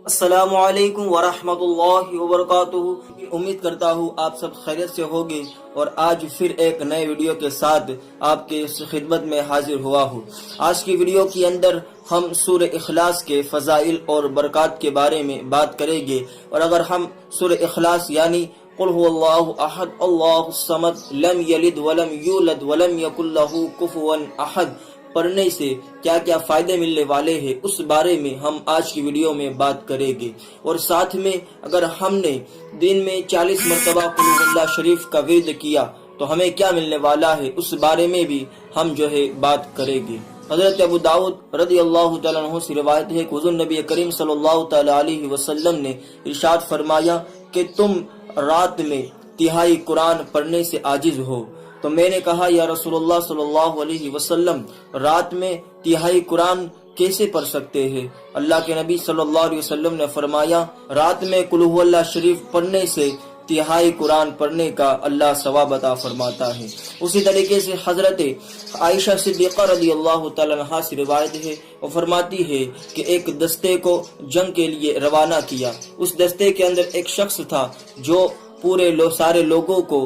السلام علیکم ورحمۃ اللہ وبرکاتہ۔ امید کرتا ہوں آپ سب خیریت سے ہوگے اور آج پھر ایک نئے ویڈیو کے ساتھ آپ کے خدمت میں حاضر ہوا ہوں۔ آج کی ویڈیو کے اندر ہم سورہ اخلاص کے فضائل اور برکات کے بارے میں بات کریں گے، اور اگر ہم سورہ اخلاص یعنی قل هو اللہ احد اللہ الصمد لم یلد ولم یولد ولم یکن لہ کفوا احد پڑھنے سے کیا کیا فائدے ملنے والے ہیں، اس بارے میں ہم آج کی ویڈیو میں بات کریں گے، اور ساتھ میں اگر ہم نے دن میں 40 مرتبہ قل هو اللہ شریف کا ورد کیا تو ہمیں کیا ملنے والا ہے، اس بارے میں بھی ہم بات کریں گے۔ حضرت ابو داؤد رضی اللہ تعالیٰ عنہ سے روایت ہے کہ حضور نبی کریم صلی اللہ تعالیٰ علیہ وسلم نے ارشاد فرمایا کہ تم رات میں تہائی قرآن پڑھنے سے عاجز ہو۔ تو میں نے کہا یا رسول اللہ صلی اللہ علیہ وسلم، رات میں تہائی قرآن کیسے پڑھ سکتے ہیں؟ اللہ کے نبی صلی اللہ علیہ وسلم نے فرمایا، رات میں قل هو اللہ شریف پڑھنے سے تہائی قرآن پڑھنے کا اللہ ثواب عطا فرماتا ہے۔ اسی طریقے سے حضرت عائشہ صدیقہ رضی اللہ تعالیٰ عنہا سے روایت ہے، وہ فرماتی ہے کہ ایک دستے کو جنگ کے لیے روانہ کیا۔ اس دستے کے اندر ایک شخص تھا جو سارے لوگوں کو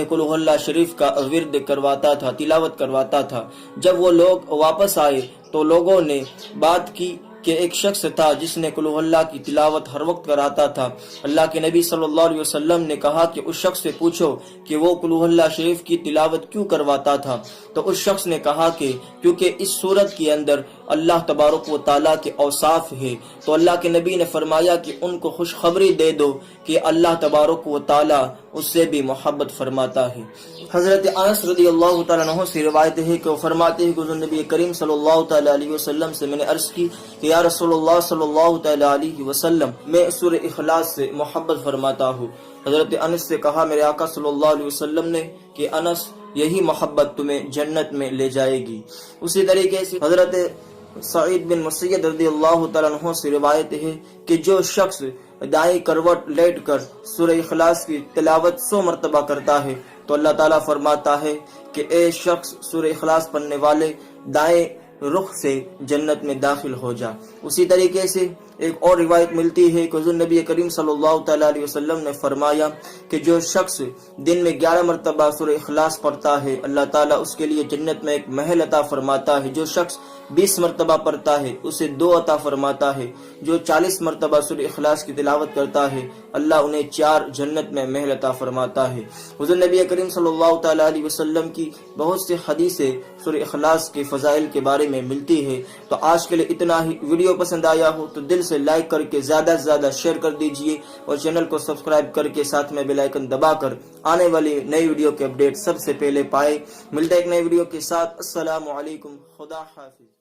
قل هو اللہ شریف کا ورد کرواتا تھا، تلاوت کرواتا تھا۔ جب وہ لوگ واپس آئے تو لوگوں نے بات کی کہ ایک شخص تھا جس نے قل هو اللہ کی تلاوت ہر وقت کراتا تھا۔ اللہ کے نبی صلی اللہ علیہ وسلم نے کہا کہ اس شخص سے پوچھو کہ وہ قل هو اللہ شریف کی تلاوت کیوں کرواتا تھا؟ تو اس شخص نے کہا کہ کیونکہ اس سورت کے اندر اللہ تبارک و تعالیٰ کے اوصاف ہے۔ تو اللہ کے نبی نے فرمایا کہ ان کو خوشخبری دے دو کہ اللہ تبارک و تعالیٰ اس سے بھی محبت فرماتا ہے۔ حضرت انس رضی اللہ تعالیٰ عنہ سے روایت ہے کہ وہ فرماتے ہیں کہ حضور نبی کریم صلی اللہ تعالیٰ علیہ وسلم سے میں نے عرض کی کہ یا رسول اللہ صلی اللہ تعالیٰ علیہ وسلم، میں سورہ اخلاص سے محبت فرماتا ہوں۔ حضرت انس سے کہا میرے آقا صلی اللہ علیہ وسلم نے کہ انس، یہی محبت تمہیں جنت میں لے جائے گی۔ اسی طریقے سے حضرت سعید بن مسیب رضی اللہ تعالیٰ عنہ سے روایت ہے کہ جو شخص دائیں کروٹ لیٹ کر سورہ اخلاص کی تلاوت 100 مرتبہ کرتا ہے تو اللہ تعالیٰ فرماتا ہے کہ اے شخص سورہ اخلاص پڑھنے والے، دائیں رخ سے جنت میں داخل ہو جا۔ اسی طریقے سے ایک اور روایت ملتی ہے کہ حضور نبی کریم صلی اللہ تعالیٰ علیہ وسلم نے فرمایا کہ جو شخص دن میں 11 مرتبہ سورہ اخلاص پڑھتا ہے اللہ تعالیٰ اس کے لیے جنت میں ایک محل عطا فرماتا ہے۔ جو شخص 20 مرتبہ پڑھتا ہے اسے 2 عطا فرماتا ہے۔ جو 40 مرتبہ سورہ اخلاص کی تلاوت کرتا ہے اللہ انہیں 4 جنت میں محل عطا فرماتا ہے۔ حضور نبی کریم صلی اللہ تعالیٰ علیہ وسلم کی بہت سی حدیثیں سورہ اخلاص کے فضائل کے بارے میں ملتی ہے۔ تو آج کے لیے اتنا ہی۔ ویڈیو پسند آیا ہو تو دل سے لائک کر کے زیادہ سے زیادہ شیئر کر دیجئے، اور چینل کو سبسکرائب کر کے ساتھ میں بیل آئیکن دبا کر آنے والی نئی ویڈیو کے اپڈیٹ سب سے پہلے پائے۔ ملتے ہیں ایک نئی ویڈیو کے ساتھ۔ السلام علیکم، خدا حافظ۔